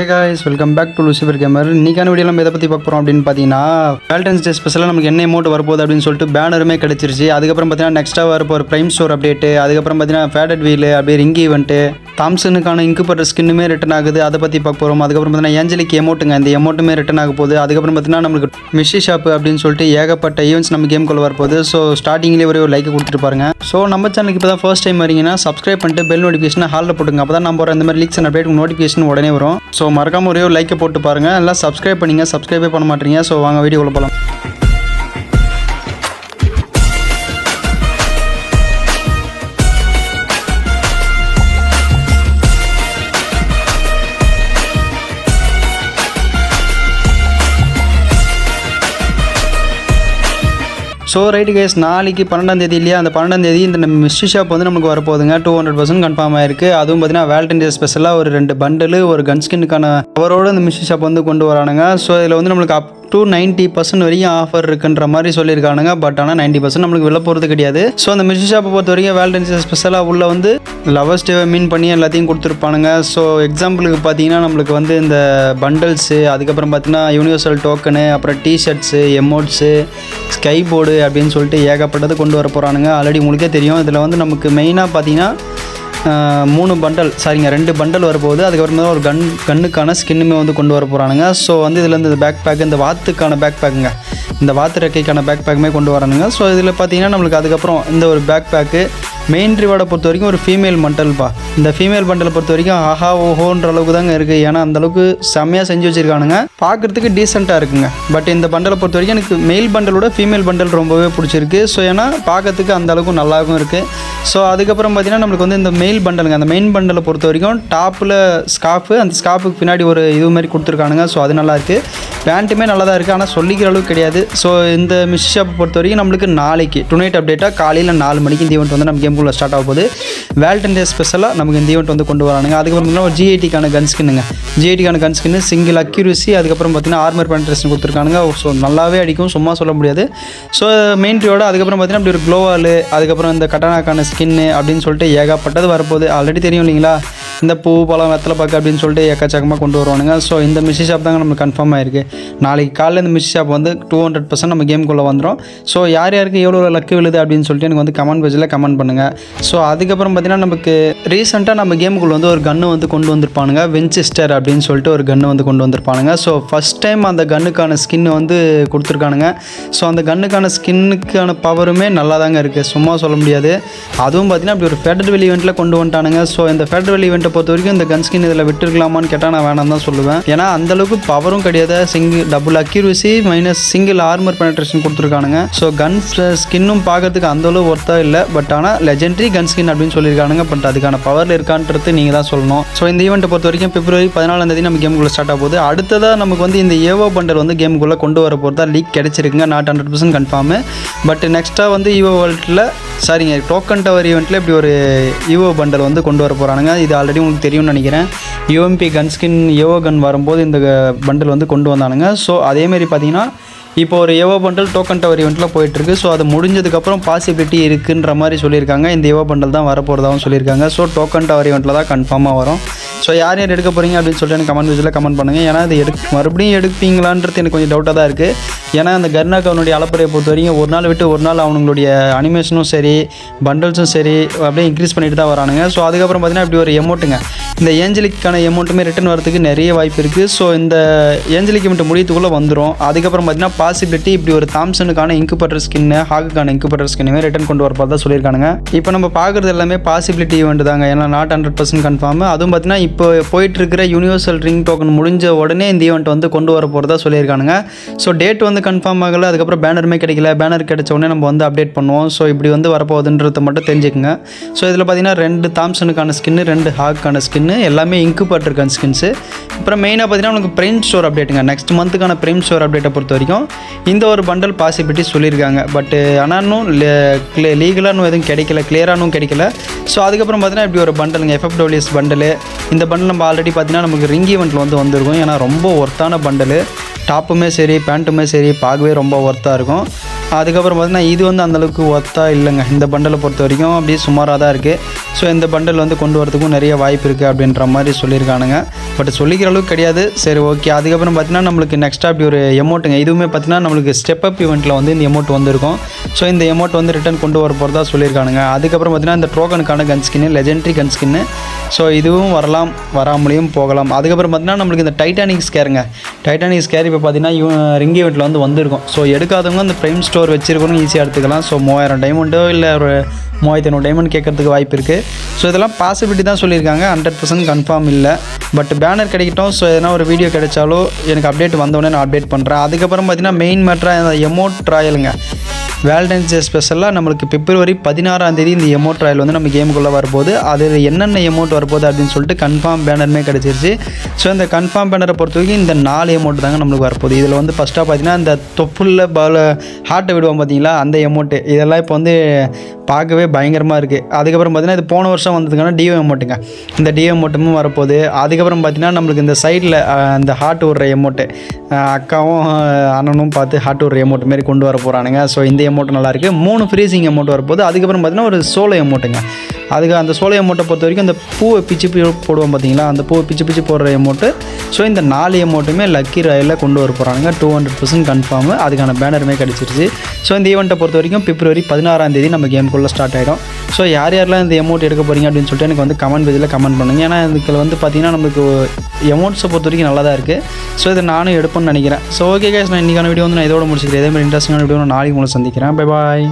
Hey guys, welcome back to Lucifer Gamer. இன்னைக்கான வீடியோல நம்ம எதை பத்தி பார்க்க போறோம் அப்படினு பாத்தீங்கன்னா வேலண்டைன்ஸ் டே ஸ்பெஷலா நமக்கு என்ன அமௌண்ட் வரப்போகுது அப்படினு சொல்லிட்டு பேனருமே கிடைச்சிருச்சு. அதுக்கு அப்புறம் பாத்தீங்கன்னா நெக்ஸ்டா வரப்போற பிரைம் ஸ்டோர் அப்டேட், அதுக்கு அப்புறம் பாத்தீங்கன்னா ஃபேடட் வீல் அப்படியே ரிங் ஈவென்ட், தாம்சனுக்கான இன்குபேட்டர் ஸ்கின்னுமே ரிட்டர்ன் ஆகுது. அதை பத்தி பார்க்க போறோம். அதுக்கு அப்புறம் பாத்தீங்கன்னா ஏஞ்சலிக் எமௌண்ட்ங்க, இந்த எமௌண்ட்டுமே ரிட்டர்ன் ஆக போகுது. அதுக்கு அப்புறம் பாத்தீங்கன்னா நமக்கு மிஷி ஷாப் அப்படினு சொல்லிட்டு ஏகப்பட்ட ஈவென்ட்ஸ் நம்ம கேம்க்குள்ள வரப்போகுது. ஸோ ஸ்டார்டிங்லேயே ஒரு லைக் கொடுத்துட்டு பாருங்க. ஸோ நம்ம சேனலுக்கு இப்போ தான் ஃபர்ஸ்ட் டைம் வரீங்கன்னா சப்ஸ்கிரைப் பண்ணிட்டு பெல் நோட்டிஃபிகேஷன் ஹாலில் போட்டுங்க. அப்போ தான் நம்ம போகிற இந்த மாதிரி லீக்ஸ் அண்ட் அப்டேட் நோட்டிஃபிகேஷன் உடனே வரும். ஸோ மறக்காம ஒரே ஒரு லைக்கை போட்டு பாருங்கள். எல்லாம் சப்ஸ்கிரைப் பண்ணிங்க, சப்ஸ்கிரைபே பண்ண மாட்டீங்க. ஸோ வாங்க வீடியோக்குள்ள போகலாம். ஸோ ரைட்டு கேஸ், நாளைக்கு 12ஆம் தேதி இல்லையா, அந்த 12ஆம் தேதி இந்த மிஸ்ட்ரி ஷாப் வந்து நமக்கு வரப்போகுதுங்க. 200% கன்ஃபார்ம் ஆயிருக்கு. அதுவும் பார்த்தீங்கன்னா வேலண்டைன் டே ஸ்பெஷலாக ஒரு 2 பண்டலு ஒரு கன் ஸ்கின்னுக்கான கவரோடு இந்த மிஸ்ட்ரி ஷாப் வந்து கொண்டு வரானுங்க. ஸோ இதில் வந்து நம்மளுக்கு அப் டு 90% வரைக்கும் ஆஃபர் இருக்குன்ற மாதிரி சொல்லியிருக்கானுங்க. பட் ஆனால் 90% நம்மளுக்கு வெளில போகிறது கிடையாது. ஸோ அந்த மிஸ்ட்ரி ஷாப்பை பொறுத்த வரைக்கும் வேலண்டைன்ஸ் டே ஸ்பெஷலாக உள்ள வந்து லவர்ஸ் டேவை மீன் பண்ணி எல்லாத்தையும் கொடுத்துருப்பானுங்க. ஸோ எக்ஸாம்பிளுக்கு பார்த்தீங்கன்னா நம்மளுக்கு வந்து இந்த பண்டல்ஸு, அதுக்கப்புறம் பார்த்தீங்கன்னா யூனிவர்சல் டோக்கனு, அப்புறம் டிஷர்ட்ஸு, எமோட்ஸு, ஸ்கை போர்டு அப்படின்னு சொல்லிட்டு ஏகப்பட்டது கொண்டு வர போகிறானுங்க. ஆல்ரெடி உங்களுக்கே தெரியும். இதில் வந்து நமக்கு மெயினாக பார்த்தீங்கன்னா 2 பண்டல் வரப்போகுது. அதுக்கப்புறமா ஒரு கன்னுக்கான ஸ்கின்னுமே வந்து கொண்டு வர போகிறானுங்க. ஸோ வந்து இதில் இந்த பேக் பேக், இந்த வாத்துக்கான பேக் பேக்குங்க, இந்த வாத்து ரெக்கைக்கான பேக் பேக்குமே கொண்டு வரானுங்க. ஸோ இதில் பார்த்தீங்கன்னா நம்மளுக்கு அதுக்கப்புறம் இந்த ஒரு பேக் பேக்கு மெயின் ரிவார்டை பொறுத்த வரைக்கும் ஒரு ஃபீமேல் பண்டல்ப்பா. இந்த ஃபீமேல் பண்டலை பொறுத்த வரைக்கும் ஆஹா ஓஹோன்ற அளவுக்கு தாங்க இருக்குது. ஏன்னா அந்தளவுக்கு செம்மையாக செஞ்சு வச்சுருக்கானுங்க. பார்க்குறதுக்கு டீசெண்டாக இருக்குங்க. பட் இந்த பண்டலை பொறுத்த வரைக்கும் எனக்கு மெயில் பண்டலோட ஃபீமேல் பண்டல் ரொம்பவே பிடிச்சிருக்கு. ஸோ ஏன்னா பார்க்கறதுக்கு அந்தளவுக்கு நல்லாவும் இருக்குது. ஸோ அதுக்கப்புறம் பார்த்தீங்கன்னா நம்மளுக்கு வந்து இந்த மெயில் பண்டலுங்க, அந்த மெயின் பண்டலை பொறுத்த வரைக்கும் டாப்பில் ஸ்கார்ஃபு, அந்த ஸ்கார்ஃபுக்கு பின்னாடி ஒரு இது மாதிரி கொடுத்துருக்கானுங்க. ஸோ அது நல்லாயிருக்கு. பேண்ட்டுமே நல்லா தான் இருக்குது, ஆனால் சொல்லிக்கிற அளவுக்கு கிடையாது. ஸோ இந்த மிஸ்ட்ரி ஷாப்பை பொறுத்த வரைக்கும் நம்மளுக்கு நாளைக்கு டுநைட் அப்டேட்டாக காலையில் 4 மணிக்கு இந்த ஈவெண்ட் வந்து நம்ம கேமுக்குள்ளே ஸ்டார்ட் ஆக போகுது. வேலண்டைன் டே ஸ்பெஷலாக நமக்கு இந்த ஈவெண்ட் வந்து கொண்டு வரானுங்க. அதுக்கப்புறம் ஒரு GITக்கான கன் ஸ்கின்னுங்க, GITக்கான கன் ஸ்கின்னு சிங்கிள் அக்யூரசி, அதுக்கப்புறம் பார்த்தீங்கன்னா ஆர்மர் பெனட்ரேஷன் கொடுத்துருக்கானுங்க. ஸோ நல்லாவே அடிக்கும், சும்மா சொல்ல முடியாது. ஸோ மெயின் ட்ரியோட அதுக்கப்புறம் பார்த்தீங்கன்னா அப்படி ஒரு க்ளோவால், அதுக்கப்புறம் இந்த கட்டானாக்கான ஸ்கின்னு அப்படின்னு சொல்லிட்டு ஏகப்பட்டது வரப்போகுது. ஆல்ரெடி தெரியும் இல்லைங்களா, இந்த பூ பழம் வெத்தலை பாக்கு அப்படின்னு சொல்லிட்டு எக்கச்சக்கமாக கொண்டு வருவானுங்க. ஸோ இந்த மிஸ்ட்ரி ஷாப் தாங்க நமக்கு கன்ஃபார்ம் ஆயிருக்கு. நாளைக்கு காலையில் இந்த மிஸ்ட்ரி ஷாப் வந்து 200% நம்ம கேமுக்குள்ளே வந்துடும். ஸோ யார் யாருக்கு எவ்வளோ லக்கு விழுது அப்படின்னு சொல்லிட்டு எனக்கு வந்து கமெண்ட் பேஜில் கமெண்ட் பண்ணுங்கள். ஸோ அதுக்கப்புறம் பார்த்தீங்கன்னா நமக்கு ரீசெண்டாக நம்ம கேமுக்குள்ளே வந்து ஒரு கன்று வந்து கொண்டு வந்திருப்பானுங்க, வின்செஸ்டர் அப்படின்னு சொல்லிட்டு ஒரு கன்று வந்து கொண்டு வந்திருப்பானுங்க. ஸோ ஃபஸ்ட் டைம் அந்த கன்னுக்கான ஸ்கின்னு வந்து கொடுத்துருக்கானுங்க. ஸோ அந்த கன்னுக்கான ஸ்கின்னுக்கான பவருமே நல்லா தாங்க இருக்குது, சும்மா சொல்ல முடியாது. அதுவும் பார்த்தீங்கன்னா அப்படி ஒரு ஃபேடட் வெளி ஈவெண்ட்டில் கொண்டு வந்துட்டானுங்க. ஸோ இந்த ஃபேடட் வெளி ஈவெண்ட்டை பொறுத்த வரைக்கும் இந்த கன் ஸ்கின் இதில் விட்டுருக்கலாமான்னு கேட்டால் நான் வேணாம் தான் சொல்லுவேன். ஏன்னா அந்தளவுக்கு பவரும் கிடையாது. Double accuracy minus single armour penetration கொடுத்துருக்கானுங்க. ஸோ கன் ஸ்கின்னும் பார்க்கறதுக்கு அந்தளவு ஒர்த்தாக இல்லை. பட் ஆனால் லெஜெண்டரி கன் ஸ்கின் அப்படின்னு சொல்லியிருக்கானுங்க. பட் அதுக்கான பவரில் இருக்கான்றது நீங்கள் தான் சொல்லணும். ஸோ இந்த ஈவெண்ட்டை பொறுத்த வரைக்கும் பிப்ரவரி 14ஆம் தேதி நம்ம கேமுக்குள்ளே ஸ்டார்ட் ஆக போகுது. அடுத்ததாக நமக்கு வந்து இந்த ஏவோ பண்டல் வந்து கேமுக்குள்ளே கொண்டு வர போகிறதா லீக் கிடைச்சிருக்குங்க. Not 100% confirm. பட் நெக்ஸ்ட்டாக வந்து ஈவோ வேர்ல்டில் டோக்கன் டவர் ஈவெண்ட்டில் இப்படி ஒரு ஈவோ பண்டல் வந்து கொண்டு வர போகிறானுங்க. இது ஆல்ரெடி உங்களுக்கு தெரியும்னு நினைக்கிறேன். UMP கன் ஸ்கின் ஏவோ கன் வரும்போது இந்த பண்டல் வந்து கொண்டு வந்தானுங்க. ஸோ அதேமாரி பார்த்தீங்கன்னா இப்போ ஒரு ஏவோ பண்டல் டோக்கன் டவர் ஈவெண்ட்டில் போயிட்டுருக்கு. ஸோ அது முடிஞ்சதுக்கப்புறம் பாசிபிலிட்டி இருக்குன்ற மாதிரி சொல்லியிருக்காங்க. இந்த ஏவோ பண்டல் தான் வரப்போகிறதாகவும் சொல்லியிருக்காங்க. ஸோ டோக்கன் டவர் ஈவெண்ட்டில் தான் கன்ஃபார்மாக வரும். ஸோ யார் யார் எடுக்க போகிறீங்க அப்படின்னு சொல்லிட்டு எனக்கு கமெண்ட் பேஜில் கமெண்ட் பண்ணுங்கள். ஏன்னா அது மறுபடியும் எடுப்பீங்களான்றது எனக்கு கொஞ்சம் டவுட்டாக தான் இருக்குது. ஏன்னா அந்த கர்னாக் அவனுடைய அளப்பறையை பொறுத்த வரைக்கும் ஒரு நாள் விட்டு ஒரு நாள் அவனுங்களுடைய அனிமேஷனும் சரி பண்டல்ஸும் சரி அப்படியே இன்க்ரீஸ் பண்ணிட்டு தான் வரானுங்க. ஸோ அதுக்கப்புறம் பார்த்தீங்கன்னா இப்படி ஒரு எமௌண்ட்டுங்க, இந்த ஏஞ்சலிக்கான எமௌண்ட்டுமே ரிட்டர்ன் வரதுக்கு நிறைய வாய்ப்பு இருக்குது. ஸோ இந்த ஏஞ்சலிக் எமௌண்ட் முடியத்துக்குள்ளே வந்துடும். அதுக்கப்புறம் பார்த்தீங்கன்னா பாசிபிலிட்டி இப்படி ஒரு தாம்சனுக்கான இன்குபேட்டர் ஸ்கின்னு, ஹாக்குக்கான இன்குபேட்டர் ஸ்கின்னுமே ரிட்டர்ன் கொண்டு வரப்போ தான் சொல்லியிருக்கானுங்க. இப்போ நம்ம பார்க்குறது எல்லாமே பாசிபிலிட்டி ஈவெண்ட் தாங்க. ஏன்னா நாட் 100% கன்ஃபார்ம். அதுவும் பார்த்தீங்கன்னா இப்போ போயிட்டு இருக்கிற யூனிவர்சல் ரிங் டோக்கன் முடிஞ்ச உடனே இந்த ஈவெண்ட் வந்து கொண்டு வர போகிறதா சொல்லியிருக்கானுங்க. ஸோ டேட் வந்து கன்ஃபார்ம் ஆகலை. அதுக்கப்புறம் பேனருமே கிடைக்கல. பேனர் கிடைச்ச உடனே நம்ம வந்து அப்டேட் பண்ணுவோம். ஸோ இப்படி வந்து வரப்போகுதுன்றதை மட்டும் தெரிஞ்சுக்குங்க. ஸோ இதில் பார்த்தீங்கன்னா 2 தாம்சனுக்கான ஸ்கின்னு, 2 ஹாக்கான ஸ்கின்னு, எல்லாமே இன்குபேட்டர் கன் ஸ்கின்ஸு. அப்புறம் மெயினாக பார்த்தீங்கன்னா உங்களுக்கு பிரைம் ஸ்டோர் அப்டேட்டுங்க. நெக்ஸ்ட் மந்த்துக்கான பிரைம் ஸ்டோர் அப்டேட்டை பொறுத்த வரைக்கும் இந்த ஒரு பண்டல் பாசிபிலிட்டி சொல்லியிருக்காங்க. பட் ஆனால் இன்னும் லீகலாக எதுவும் கிடைக்கல, கிளியரானும் கிடைக்கல. ஸோ அதுக்கப்புறம் பார்த்தீங்கன்னா இப்படி ஒரு பண்டலுங்க, FFWS பண்டலு. இந்த பண்டல் நம்ம ஆல்ரெடி பார்த்தீங்கன்னா நமக்கு ரிங் ஈவெண்ட்டில் வந்து வந்திருக்கும். ஏன்னா ரொம்ப ஒர்த்தான பண்டலு, டாப்புமே சரி பேண்ட்டுமே சரி பார்க்கவே ரொம்ப ஒர்த்தாக இருக்கும். அதுக்கப்புறம் பார்த்தீங்கன்னா இது வந்து அந்தளவுக்கு ஒர்த்தாக இல்லைங்க. இந்த பண்டலை பொறுத்த வரைக்கும் அப்படியே சுமாராக தான் இருக்குது. ஸோ இந்த பண்டல் வந்து கொண்டு வரதுக்கும் நிறைய வாய்ப்பு இருக்குது அப்படின்ற மாதிரி சொல்லியிருக்கானுங்க. பட் சொல்லிக்கிற அளவுக்கு கிடையாது. சரி ஓகே. அதுக்கப்புறம் பார்த்தீங்கன்னா நம்மளுக்கு நெக்ஸ்ட்டாக அப்படி ஒரு எமௌண்ட்டுங்க. இதுவுமே பார்த்தீங்கன்னா நம்மளுக்கு ஸ்டெப் அப் ஈவெண்ட்டில் வந்து இந்த எமௌண்ட் வந்திருக்கும். ஸோ இந்த எமௌண்ட் வந்து ரிட்டர்ன் கொண்டு வர போகிறதா சொல்லியிருக்கானுங்க. அதுக்கப்புறம் பார்த்தீங்கன்னா இந்த டோக்கனுக்கான gun skin, legendary gun skin. So இதுவும் வரலாம், வராமலையும் போகலாம். அதுக்கப்புறம் பார்த்தீங்கன்னா நம்மளுக்கு இந்த டைட்டானிக் ஸ்கேருங்க. டைட்டானிக் ஸ்கேர் இப்போ பார்த்தீங்கன்னா ரிங் ஈவெண்ட்டில் வந்து வந்திருக்கும். ஸோ எடுக்காதவங்க அந்த ப்ரைம் ஸ்டோர் வச்சிருக்கணும், ஈஸியாக எடுத்துக்கலாம். ஸோ 3000 டைமண்டோ இல்லை ஒரு 3500 டைமண்ட் கேட்கறதுக்கு வாய்ப்பு இருக்குது. ஸோ இதெல்லாம் பாசிபிலிட்டி தான் சொல்லியிருக்காங்க, 100% கன்ஃபார்ம் இல்லை. பட் பேனர் கிடைக்கட்டும். ஸோ எதனா ஒரு வீடியோ கிடைச்சாலோ எனக்கு அப்டேட் வந்தோடனே நான் அப்டேட் பண்ணுறேன். அதுக்கப்புறம் பார்த்தீங்கன்னா மெயின் மேட்ராக இந்த எமௌண்ட் ட்ராயலுங்க. வேலண்டைன்ஸ் டே ஸ்பெஷலாக நம்மளுக்கு பிப்ரவரி 16 இந்த எமௌண்ட் ட்ராயல் வந்து நம்ம கேமுக்குள்ளே வரப்போகுது. அதில் என்னென்ன எமௌண்ட் வரப்போகுது அப்படின்னு சொல்லிட்டு கன்ஃபார்ம் பேனருமே கிடச்சிருச்சு. ஸோ இந்த கன்ஃபார்ம் பேனரை பொறுத்த வரைக்கும் இந்த 4 எமௌண்ட் தாங்க நம்மளுக்கு வரப்போகுது. இதில் வந்து ஃபஸ்ட்டாக பார்த்தீங்கன்னா இந்த தொப்புள்ள ஹார்ட்டை விடுவோம் பார்த்தீங்களா, அந்த எமௌண்ட்டு. இதெல்லாம் இப்போ வந்து பார்க்கவே பயங்கரமாக இருக்குது. அதுக்கப்புறம் பார்த்தீங்கன்னா இது போன வருஷம் வந்ததுக்கான டிஓ எமௌண்ட்டுங்க. இந்த டிஓ எமௌண்ட்டுமே வரப்போகுது. அதுக்கப்புறம் பார்த்தீங்கன்னா நம்மளுக்கு இந்த சைடில் அந்த ஹார்ட் விடுற எமௌண்ட்டு, அக்காவும் அண்ணனும் பார்த்து ஹார்ட் விடுற எமௌண்ட் மாரி கொண்டு வர போகிறானுங்க. ஸோ இந்த எமௌண்ட் நல்லாயிருக்கு. 3 ஃப்ரீசிங் எமௌண்ட் வரப்போகுது. அதுக்கப்புறம் பார்த்தீங்கன்னா ஒரு சோலோ எமௌண்ட்டுங்க. அதுக்கு அந்த சோலோ எமௌண்ட்டை பொறுத்த வரைக்கும் இந்த பூவை பிச்சு போடுவோம் பார்த்தீங்களா, அந்த பூவை பிச்சு போடுற எமௌண்ட்டு. ஸோ இந்த 4 எமௌண்ட்டுமே லக்கி ராயில் கொண்டு வர போகிறாங்க. 200% கன்ஃபார்மு. அதுக்கான பேனருமே கிடச்சிருச்சு. ஸோ இந்த ஈவெண்ட்டை பொறுத்த வரைக்கும் பிப்ரவரி 16 நம்ம கேமுக்குள்ளே ஸ்டார்ட் ஆகிடும். ஸோ யாரெல்லாம் இந்த எமௌண்ட் எடுக்க போகிறீங்க அப்படின்னு சொல்லிட்டு எனக்கு வந்து கமெண்ட் பேஜில் கமெண்ட் பண்ணுங்கள். ஏன்னா இதுக்கு வந்து பார்த்தீங்கன்னா நம்மளுக்கு எமௌண்ட்ஸை பொறுத்த வரைக்கும் நல்லா தான் இருக்குது. ஸோ இதை நானும் எடுப்பேன்னு நினைக்கிறேன். ஸோ ஓகே கைஸ், நான் இன்றைக்கான வீடியோ வந்து நான் இதோட முடிச்சுக்கிறேன். இதே மாதிரி இன்ட்ரெஸ்டிங்கான வீடியோ நான் நாளைக்கு உங்களை சந்திக்கிறேன். Bye bye.